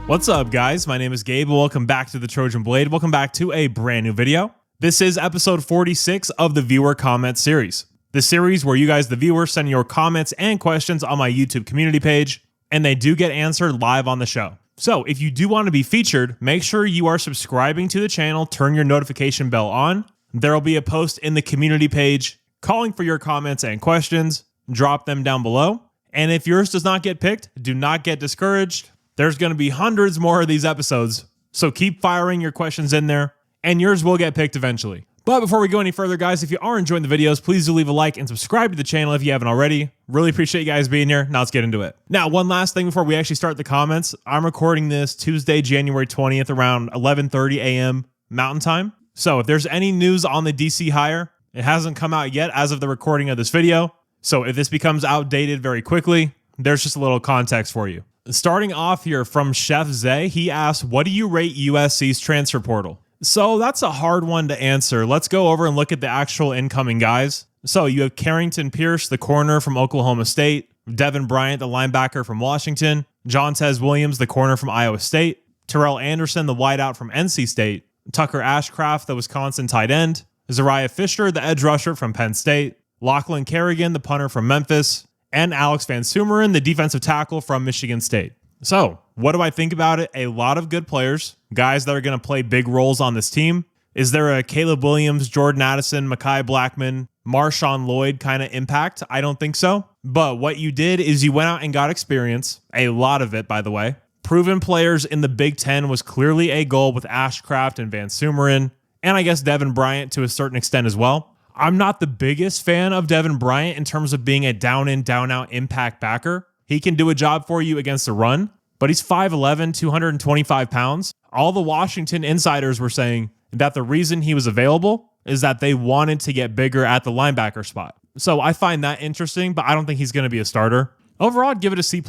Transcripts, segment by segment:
What's up, guys? My name is Gabe. Welcome back to the Trojan Blade. Welcome back to a brand new video. This is episode 46 of the viewer comment series. The series where you guys, the viewers, send your comments and questions on my YouTube community page, and they do get answered live on the show. So if you do want to be featured, make sure you are subscribing to the channel, turn your notification bell on. There will be a post in the community page calling for your comments and questions. Drop them down below. And if yours does not get picked, do not get discouraged. There's going to be hundreds more of these episodes, so keep firing your questions in there, and yours will get picked eventually. But before we go any further, guys, if you are enjoying the videos, please do leave a like and subscribe to the channel if you haven't already. Really appreciate you guys being here. Now let's get into it. Now, one last thing before we actually start the comments. I'm recording this Tuesday, January 20th around 11:30 a.m. Mountain Time. So if there's any news on the DC hire, it hasn't come out yet as of the recording of this video. So if this becomes outdated very quickly, there's just a little context for you. Starting off here from Chef Zay, he asked, what do you rate USC's transfer portal? So that's a hard one to answer. Let's go over and look at the actual incoming guys. So you have Carrington Pierce, the corner from Oklahoma State, Devin Bryant, the linebacker from Washington, Jontez Williams, the corner from Iowa State, Terrell Anderson, the wideout from NC State, Tucker Ashcraft, the Wisconsin tight end, Zariah Fisher, the edge rusher from Penn State, Lachlan Kerrigan, the punter from Memphis, and Alex Van Sumeren, the defensive tackle from Michigan State. So, what do I think about it? A lot of good players, guys that are going to play big roles on this team. Is there a Caleb Williams, Jordan Addison, Mekhi Blackman, Marshawn Lloyd kind of impact? I don't think so. But what you did is you went out and got experience, a lot of it, by the way. Proven players in the Big Ten was clearly a goal with Ashcraft and Van Sumeren, and I guess Devin Bryant to a certain extent as well. I'm not the biggest fan of Devin Bryant in terms of being a down-in, down-out impact backer. He can do a job for you against the run, but he's 5'11", 225 pounds. All the Washington insiders were saying that the reason he was available is that they wanted to get bigger at the linebacker spot. So I find that interesting, but I don't think he's going to be a starter. Overall, I'd give it a C+,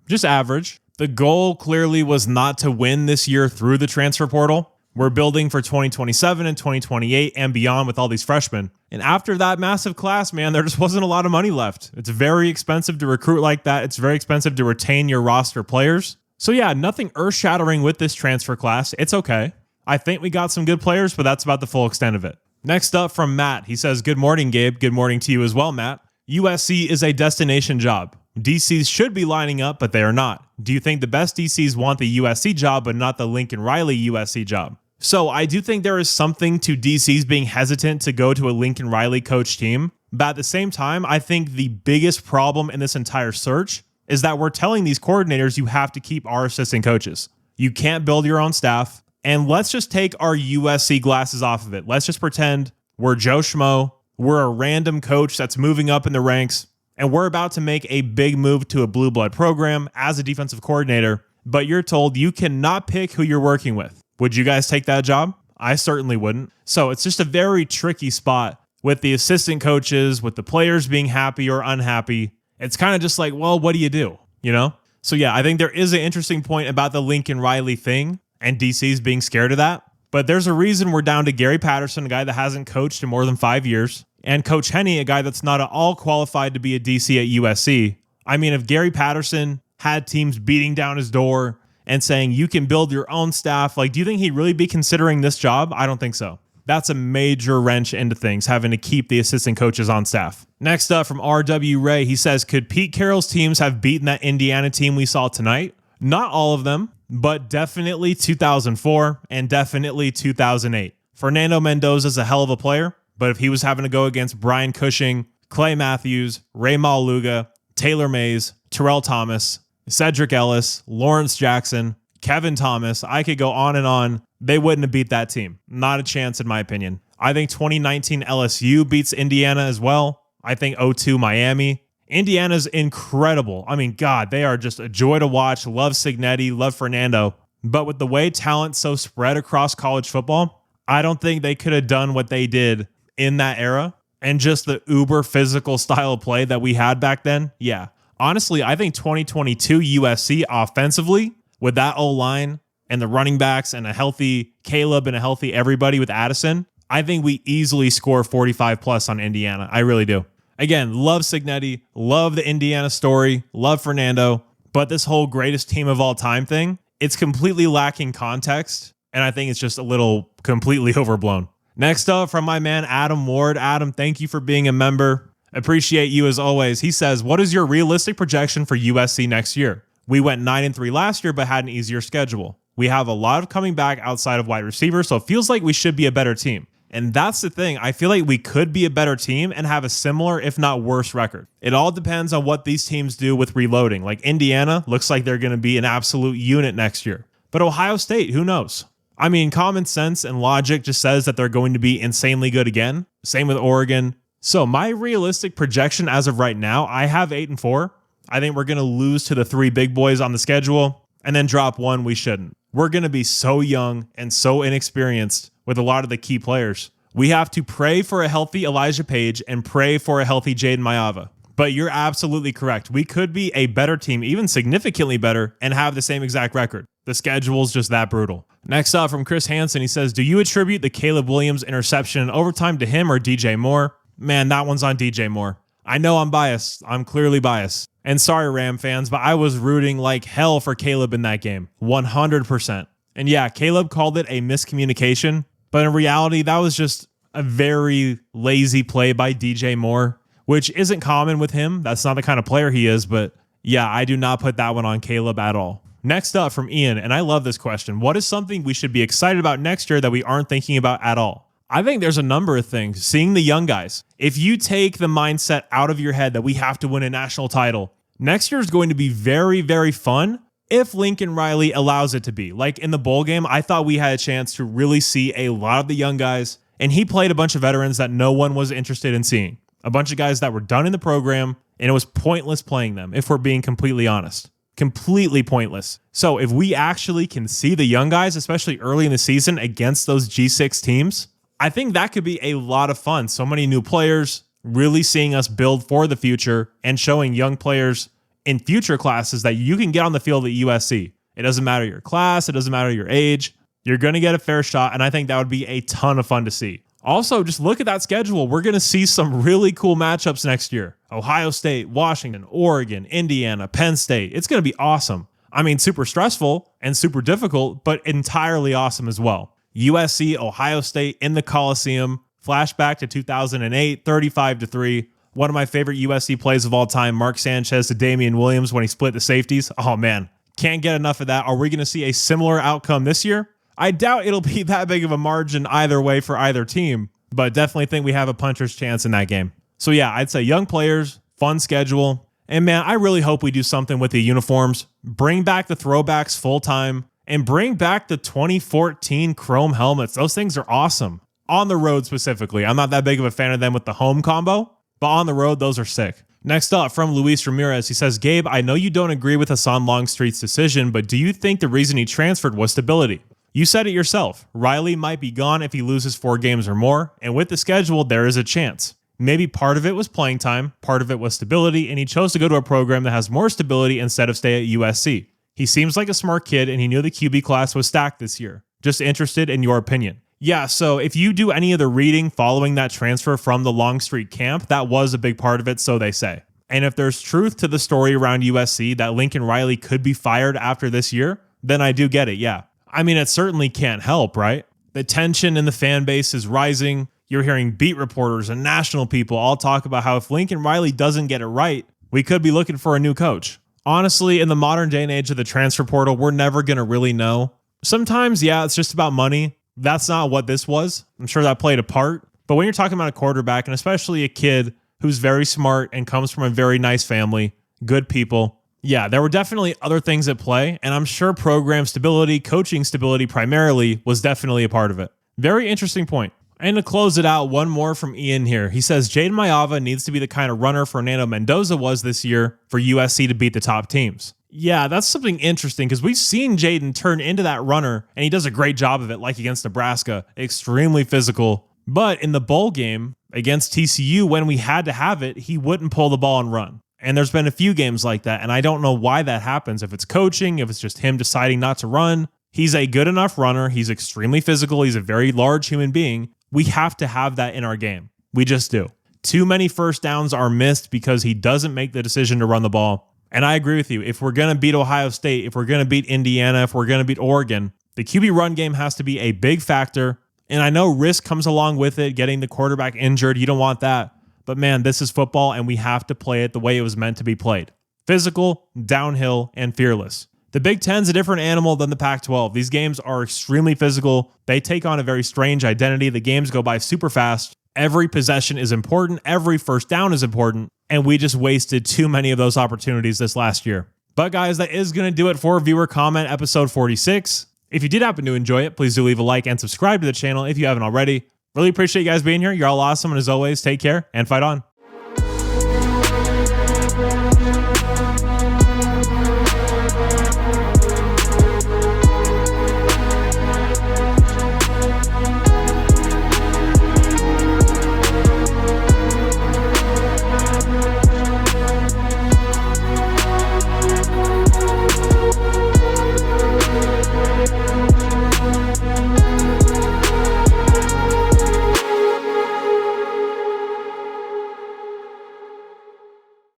just average. The goal clearly was not to win this year through the transfer portal. We're building for 2027 and 2028 and beyond with all these freshmen. And after that massive class, man, there just wasn't a lot of money left. It's very expensive to recruit like that. It's very expensive to retain your roster players. So yeah, nothing earth-shattering with this transfer class. It's okay. I think we got some good players, but that's about the full extent of it. Next up from Matt. He says, good morning, Gabe. Good morning to you as well, Matt. USC is a destination job. DCs should be lining up, but they are not. Do you think the best DCs want the USC job, but not the Lincoln Riley USC job? So I do think there is something to DCs being hesitant to go to a Lincoln Riley coach team. But at the same time, I think the biggest problem in this entire search is that we're telling these coordinators you have to keep our assistant coaches. You can't build your own staff. And let's just take our USC glasses off of it. Let's just pretend we're Joe Schmo. We're a random coach that's moving up in the ranks. And we're about to make a big move to a blue blood program as a defensive coordinator. But you're told you cannot pick who you're working with. Would you guys take that job? I certainly wouldn't. So it's just a very tricky spot with the assistant coaches, with the players being happy or unhappy. It's kind of just like, well, what do you do? You know? So yeah, I think there is an interesting point about the Lincoln Riley thing and DC's being scared of that. But there's a reason we're down to Gary Patterson, a guy that hasn't coached in more than 5 years, and Coach Henne, a guy that's not at all qualified to be a DC at USC. I mean, if Gary Patterson had teams beating down his door and saying you can build your own staff, like, do you think he'd really be considering this job? I don't think so. That's a major wrench into things, having to keep the assistant coaches on staff. Next up from RW Ray, he says, could Pete Carroll's teams have beaten that Indiana team we saw tonight? Not all of them, but definitely 2004 and definitely 2008. Fernando Mendoza's a hell of a player, but if he was having to go against Brian Cushing, Clay Matthews, Ray Maluga, Taylor Mays, Terrell Thomas, Cedric Ellis, Lawrence Jackson, Kevin Thomas, I could go on and on. They wouldn't have beat that team. Not a chance, in my opinion. I think 2019 LSU beats Indiana as well. I think 02 Miami. Indiana's incredible. I mean, God, they are just a joy to watch. Love Cignetti, love Fernando. But with the way talent's so spread across college football, I don't think they could have done what they did in that era. And just the uber physical style of play that we had back then. Yeah. Honestly, I think 2022 USC offensively, with that O-line and the running backs and a healthy Caleb and a healthy everybody with Addison, I think we easily score 45 plus on Indiana. I really do. Again, love Cignetti, love the Indiana story, love Fernando, but this whole greatest team of all time thing it's completely lacking context, and I think it's just a little completely overblown. Next up from my man Adam Ward. Adam, thank you for being a member. Appreciate you as always. He says, what is your realistic projection for USC next year? We went 9-3 last year, but had an easier schedule. We have a lot of coming back outside of wide receivers, so it feels like we should be a better team. And that's the thing. I feel like we could be a better team and have a similar, if not worse, record. It all depends on what these teams do with reloading. Like Indiana looks like they're going to be an absolute unit next year. But Ohio State, who knows? I mean, common sense and logic just says that they're going to be insanely good again. Same with Oregon. So my realistic projection as of right now, I have 8-4. I think we're going to lose to the 3 big boys on the schedule and then drop one we shouldn't. We're going to be so young and so inexperienced with a lot of the key players. We have to pray for a healthy Elijah Page and pray for a healthy Jaden Maiava. But you're absolutely correct. We could be a better team, even significantly better, and have the same exact record. The schedule's just that brutal. Next up from Chris Hansen, he says, do you attribute the Caleb Williams interception in overtime to him or DJ Moore? Man, that one's on DJ Moore. I know I'm biased. I'm clearly biased. And sorry, Ram fans, but I was rooting like hell for Caleb in that game. 100%. And yeah, Caleb called it a miscommunication, but in reality, that was just a very lazy play by DJ Moore, which isn't common with him. That's not the kind of player he is, but yeah, I do not put that one on Caleb at all. Next up from Ian, and I love this question. What is something we should be excited about next year that we aren't thinking about at all? I think there's a number of things. Seeing the young guys. If you take the mindset out of your head that we have to win a national title, next year is going to be very, very fun if Lincoln Riley allows it to be. Like in the bowl game, I thought we had a chance to really see a lot of the young guys, and he played a bunch of veterans that no one was interested in seeing. A bunch of guys that were done in the program, and it was pointless playing them, if we're being completely honest. Completely pointless. So if we actually can see the young guys, especially early in the season against those G6 teams, I think that could be a lot of fun. So many new players, really seeing us build for the future and showing young players in future classes that you can get on the field at USC. It doesn't matter your class. It doesn't matter your age. You're going to get a fair shot, and I think that would be a ton of fun to see. Also, just look at that schedule. We're going to see some really cool matchups next year. Ohio State, Washington, Oregon, Indiana, Penn State. It's going to be awesome. I mean, super stressful and super difficult, but entirely awesome as well. USC, Ohio State in the Coliseum. Flashback to 2008, 35-3. One of my favorite USC plays of all time, Mark Sanchez to Damian Williams when he split the safeties. Oh man, can't get enough of that. Are we going to see a similar outcome this year? I doubt it'll be that big of a margin either way for either team, but definitely think we have a puncher's chance in that game. So yeah, I'd say young players, fun schedule, and man, I really hope we do something with the uniforms. Bring back the throwbacks full time and bring back the 2014 chrome helmets. Those things are awesome. On the road specifically. I'm not that big of a fan of them with the home combo, but on the road, those are sick. Next up from Luis Ramirez, he says, Gabe, I know you don't agree with Hassan Longstreet's decision, but do you think the reason he transferred was stability? You said it yourself. Riley might be gone if he loses 4 games or more, and with the schedule, there is a chance. Maybe part of it was playing time, part of it was stability, and he chose to go to a program that has more stability instead of stay at USC. He seems like a smart kid, and he knew the QB class was stacked this year. Just interested in your opinion. Yeah, so if you do any of the reading following that transfer from the Longstreet camp, that was a big part of it, so they say. And if there's truth to the story around USC that Lincoln Riley could be fired after this year, then I do get it, yeah. I mean, it certainly can't help, right? The tension in the fan base is rising. You're hearing beat reporters and national people all talk about how if Lincoln Riley doesn't get it right, we could be looking for a new coach. Honestly, in the modern day and age of the transfer portal, we're never going to really know. Sometimes, yeah, it's just about money. That's not what this was. I'm sure that played a part. But when you're talking about a quarterback, and especially a kid who's very smart and comes from a very nice family, good people, yeah, there were definitely other things at play, and I'm sure program stability, coaching stability primarily was definitely a part of it. Very interesting point. And to close it out, one more from Ian here. He says, Jaden Maiava needs to be the kind of runner Fernando Mendoza was this year for USC to beat the top teams. Yeah, that's something interesting because we've seen Jaden turn into that runner, and he does a great job of it, like against Nebraska. Extremely physical. But in the bowl game against TCU, when we had to have it, he wouldn't pull the ball and run. And there's been a few games like that, and I don't know why that happens. If it's coaching, if it's just him deciding not to run. He's a good enough runner. He's extremely physical. He's a very large human being. We have to have that in our game. We just do. Too many first downs are missed because he doesn't make the decision to run the ball. And I agree with you. If we're going to beat Ohio State, if we're going to beat Indiana, if we're going to beat Oregon, the QB run game has to be a big factor. And I know risk comes along with it, getting the quarterback injured. You don't want that. But man, this is football, and we have to play it the way it was meant to be played. Physical, downhill, and fearless. The Big Ten's a different animal than the Pac-12. These games are extremely physical. They take on a very strange identity. The games go by super fast. Every possession is important. Every first down is important. And we just wasted too many of those opportunities this last year. But guys, that is going to do it for Viewer Comment episode 46. If you did happen to enjoy it, please do leave a like and subscribe to the channel if you haven't already. Really appreciate you guys being here. You're all awesome. And as always, take care and fight on.